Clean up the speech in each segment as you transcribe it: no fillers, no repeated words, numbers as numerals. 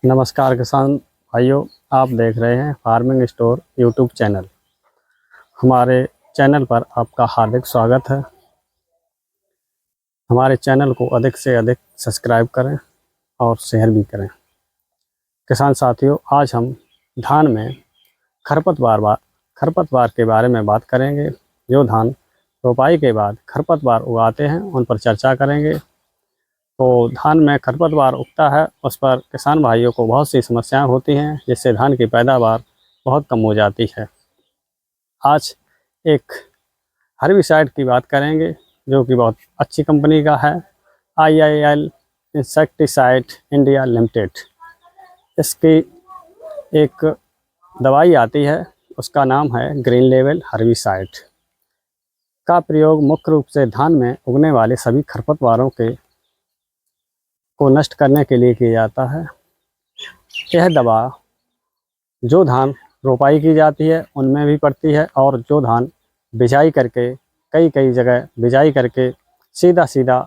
नमस्कार किसान भाइयों, आप देख रहे हैं फार्मिंग स्टोर यूट्यूब चैनल। हमारे चैनल पर आपका हार्दिक स्वागत है। हमारे चैनल को अधिक से अधिक सब्सक्राइब करें और शेयर भी करें। किसान साथियों, आज हम धान में खरपतवार के बारे में बात करेंगे। जो धान रोपाई के बाद खरपतवार उगाते हैं उन पर चर्चा करेंगे। तो धान में खरपतवार उगता है, उस पर किसान भाइयों को बहुत सी समस्याएं होती हैं, जिससे धान की पैदावार बहुत कम हो जाती है। आज एक हर्बिसाइड की बात करेंगे जो कि बहुत अच्छी कंपनी का है, IIL इंसेक्टिसाइड इंडिया लिमिटेड। इसकी एक दवाई आती है, उसका नाम है ग्रीन लेवल हर्बिसाइड। का प्रयोग मुख्य रूप से धान में उगने वाले सभी खरपतवारों को नष्ट करने के लिए किया जाता है। यह दवा जो धान रोपाई की जाती है उनमें भी पड़ती है, और जो धान बिजाई करके कई जगह बिजाई करके सीधा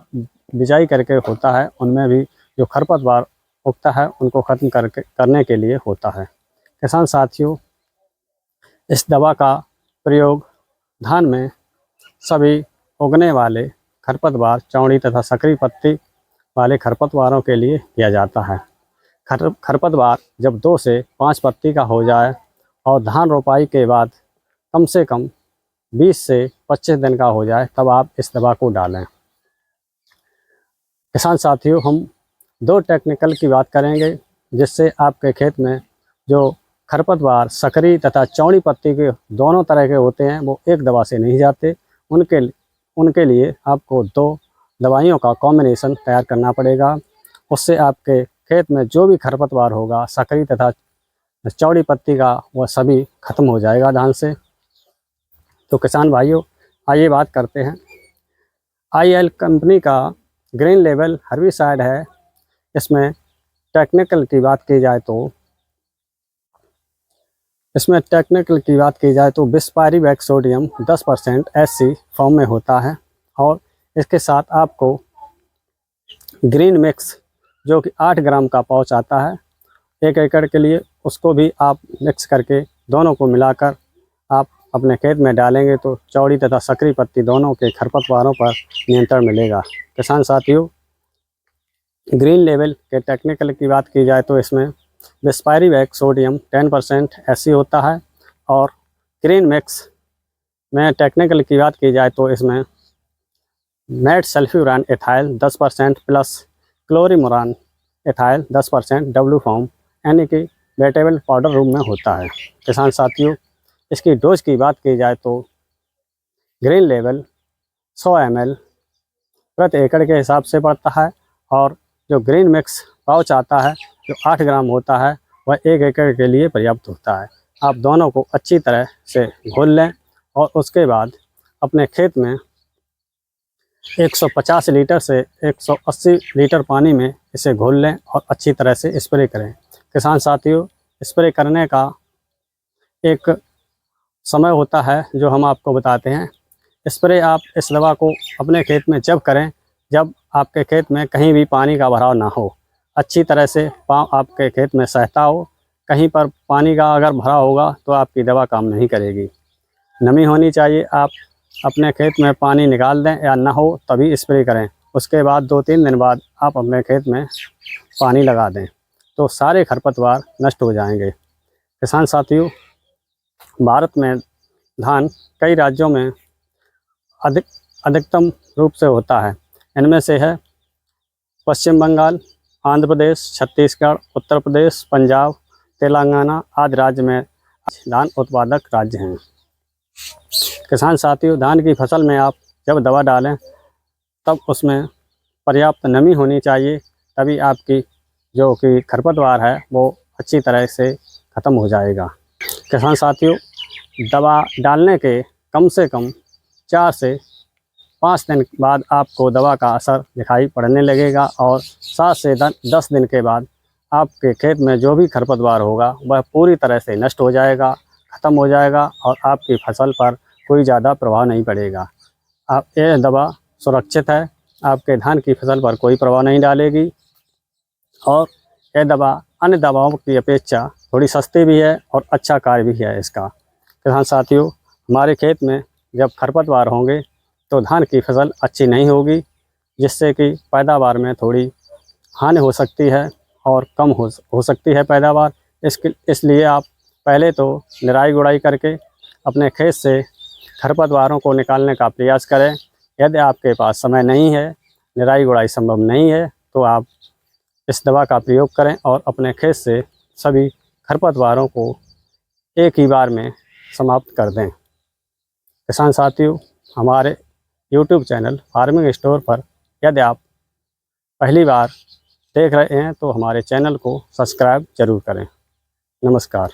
बिजाई करके होता है, उनमें भी जो खरपतवार उगता है उनको ख़त्म करने के लिए होता है। किसान साथियों, इस दवा का प्रयोग धान में सभी उगने वाले खरपतवार, चौड़ी तथा सकरी पत्ती वाले खरपतवारों के लिए किया जाता है। खरपतवार जब 2 से 5 पत्ती का हो जाए और धान रोपाई के बाद कम से कम 20 से 25 दिन का हो जाए, तब आप इस दवा को डालें। किसान साथियों, हम 2 टेक्निकल की बात करेंगे, जिससे आपके खेत में जो खरपतवार सकरी तथा चौड़ी पत्ती के दोनों तरह के होते हैं वो एक दवा से नहीं जाते। उनके लिए आपको 2 दवाइयों का कॉम्बिनेशन तैयार करना पड़ेगा। उससे आपके खेत में जो भी खरपतवार होगा सकरी तथा चौड़ी पत्ती का, वह सभी खत्म हो जाएगा धान से। तो किसान भाइयों, आइए बात करते हैं। IIL कंपनी का ग्रीन लेवल हर्बिसाइड है। इसमें टेक्निकल की बात की जाए तो बिस्पायरिवेक सोडियम 10% SC फॉर्म में होता है, और इसके साथ आपको ग्रीन मिक्स जो कि 8 ग्राम का पाउच आता है 1 एकड़ के लिए, उसको भी आप मिक्स करके दोनों को मिलाकर आप अपने खेत में डालेंगे तो चौड़ी तथा सकरी पत्ती दोनों के खरपतवारों पर नियंत्रण मिलेगा। किसान साथियों, ग्रीन लेवल के टेक्निकल की बात की जाए तो इसमें बिस्पायरिवेक सोडियम 10% SC होता है, और ग्रीन मिक्स में टेक्निकल की बात की जाए तो इसमें नेट सल्फ्यूरान एथाइल 10% plus chlorimuron ethyl 10% W form यानी कि वेटेबल पाउडर रूप में होता है। किसान साथियों, इसकी डोज की बात की जाए तो ग्रीन लेवल 100 ml प्रति एकड़ के हिसाब से पड़ता है, और जो ग्रीन मिक्स पाउच आता है जो 8 ग्राम होता है वह 1 एकड़ के लिए पर्याप्त होता है। आप दोनों को अच्छी तरह से घोल लें और उसके बाद अपने खेत में 150 लीटर से 180 लीटर पानी में इसे घोल लें और अच्छी तरह से स्प्रे करें। किसान साथियों, स्प्रे करने का एक समय होता है जो हम आपको बताते हैं। स्प्रे आप इस दवा को अपने खेत में जब करें जब आपके खेत में कहीं भी पानी का भराव ना हो, अच्छी तरह से आपके खेत में सहता हो। कहीं पर पानी का अगर भरा होगा तो आपकी दवा काम नहीं करेगी। नमी होनी चाहिए। आप अपने खेत में पानी निकाल दें या ना हो तभी स्प्रे करें। उसके बाद 2-3 दिन बाद आप अपने खेत में पानी लगा दें तो सारे खरपतवार नष्ट हो जाएंगे। किसान साथियों, भारत में धान कई राज्यों में अधिकतम रूप से होता है। इनमें से है पश्चिम बंगाल, आंध्र प्रदेश, छत्तीसगढ़, उत्तर प्रदेश, पंजाब, तेलंगाना आदि राज्य में धान उत्पादक राज्य हैं। किसान साथियों, धान की फसल में आप जब दवा डालें तब उसमें पर्याप्त नमी होनी चाहिए, तभी आपकी जो कि खरपतवार है वो अच्छी तरह से ख़त्म हो जाएगा। किसान साथियों, दवा डालने के कम से कम 4 से 5 दिन बाद आपको दवा का असर दिखाई पड़ने लगेगा, और 7 से 10 दिन के बाद आपके खेत में जो भी खरपतवार होगा वह पूरी तरह से नष्ट हो जाएगा, ख़त्म हो जाएगा, और आपकी फसल पर कोई ज़्यादा प्रभाव नहीं पड़ेगा। आप यह दवा सुरक्षित है, आपके धान की फसल पर कोई प्रभाव नहीं डालेगी, और यह दवा अन्य दवाओं की अपेक्षा थोड़ी सस्ती भी है और अच्छा कार्य भी है इसका। किसान साथियों, हमारे खेत में जब खरपतवार होंगे तो धान की फसल अच्छी नहीं होगी, जिससे कि पैदावार में थोड़ी हानि हो सकती है और कम हो सकती है पैदावार। इसलिए आप पहले तो निराई गुड़ाई करके अपने खेत से खरपतवारों को निकालने का प्रयास करें। यदि आपके पास समय नहीं है, निराई गुड़ाई संभव नहीं है, तो आप इस दवा का प्रयोग करें और अपने खेत से सभी खरपतवारों को एक ही बार में समाप्त कर दें। किसान साथियों, हमारे YouTube चैनल फार्मिंग स्टोर पर यदि आप पहली बार देख रहे हैं तो हमारे चैनल को सब्सक्राइब जरूर करें। नमस्कार।